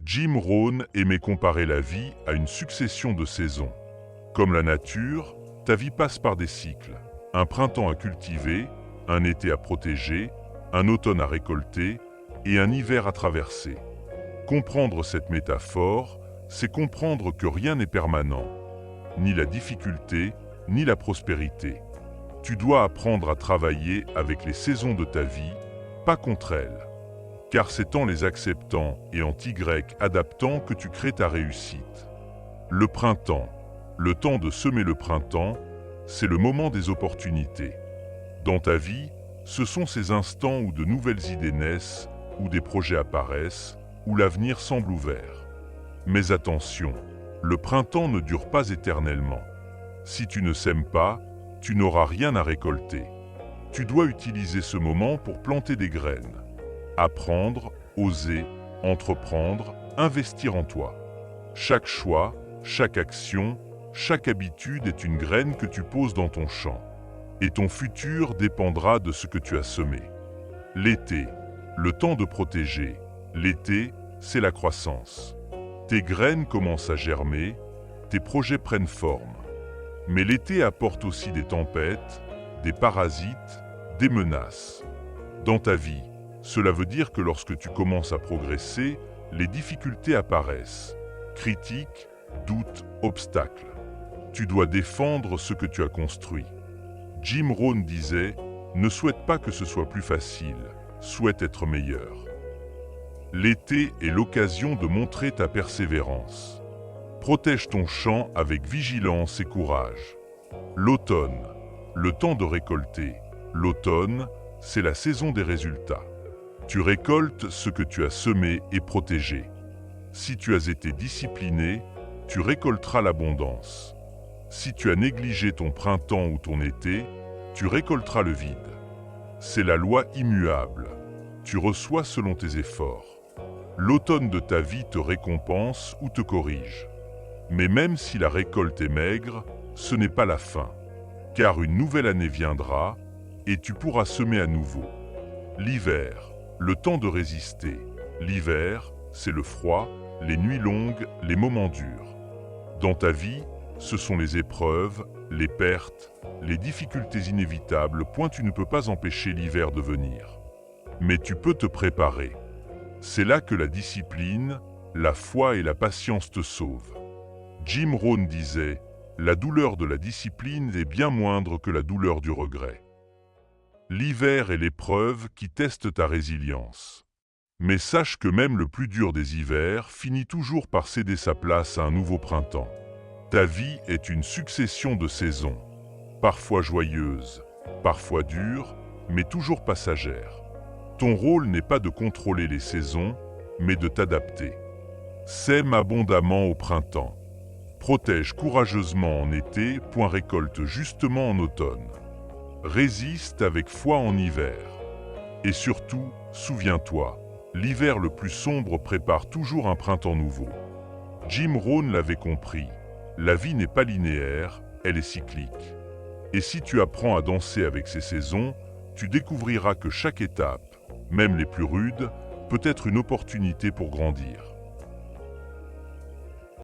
Jim Rohn aimait comparer la vie à une succession de saisons. Comme la nature, ta vie passe par des cycles. Un printemps à cultiver, un été à protéger, un automne à récolter et un hiver à traverser. Comprendre cette métaphore, c'est comprendre que rien n'est permanent, ni la difficulté, ni la prospérité. Tu dois apprendre à travailler avec les saisons de ta vie, pas contre elles. Car c'est en les acceptant et en t'y adaptant que tu crées ta réussite. Le printemps, le temps de semer le printemps, c'est le moment des opportunités. Dans ta vie, ce sont ces instants où de nouvelles idées naissent, où des projets apparaissent, où l'avenir semble ouvert. Mais attention, le printemps ne dure pas éternellement. Si tu ne sèmes pas, tu n'auras rien à récolter. Tu dois utiliser ce moment pour planter des graines. Apprendre, oser, entreprendre, investir en toi. Chaque choix, chaque action, chaque habitude est une graine que tu poses dans ton champ. Et ton futur dépendra de ce que tu as semé. L'été, le temps de protéger. L'été, c'est la croissance. Tes graines commencent à germer, tes projets prennent forme. Mais l'été apporte aussi des tempêtes, des parasites, des menaces. Dans ta vie, cela veut dire que lorsque tu commences à progresser, les difficultés apparaissent. Critiques, doutes, obstacles. Tu dois défendre ce que tu as construit. Jim Rohn disait « Ne souhaite pas que ce soit plus facile, souhaite être meilleur ». L'été est l'occasion de montrer ta persévérance. Protège ton champ avec vigilance et courage. L'automne, le temps de récolter. L'automne, c'est la saison des résultats. Tu récoltes ce que tu as semé et protégé. Si tu as été discipliné, tu récolteras l'abondance. Si tu as négligé ton printemps ou ton été, tu récolteras le vide. C'est la loi immuable. Tu reçois selon tes efforts. L'automne de ta vie te récompense ou te corrige. Mais même si la récolte est maigre, ce n'est pas la fin. Car une nouvelle année viendra et tu pourras semer à nouveau. L'hiver, le temps de résister. L'hiver, c'est le froid, les nuits longues, les moments durs. Dans ta vie, ce sont les épreuves, les pertes, les difficultés inévitables, tu ne peux pas empêcher l'hiver de venir. Mais tu peux te préparer. C'est là que la discipline, la foi et la patience te sauvent. Jim Rohn disait « La douleur de la discipline est bien moindre que la douleur du regret ». L'hiver est l'épreuve qui teste ta résilience. Mais sache que même le plus dur des hivers finit toujours par céder sa place à un nouveau printemps. Ta vie est une succession de saisons, parfois joyeuses, parfois dures, mais toujours passagères. Ton rôle n'est pas de contrôler les saisons, mais de t'adapter. Sème abondamment au printemps. Protège courageusement en été, récolte justement en automne. Résiste avec foi en hiver. Et surtout, souviens-toi, l'hiver le plus sombre prépare toujours un printemps nouveau. Jim Rohn l'avait compris. La vie n'est pas linéaire, elle est cyclique. Et si tu apprends à danser avec ces saisons, tu découvriras que chaque étape, même les plus rudes, peut être une opportunité pour grandir.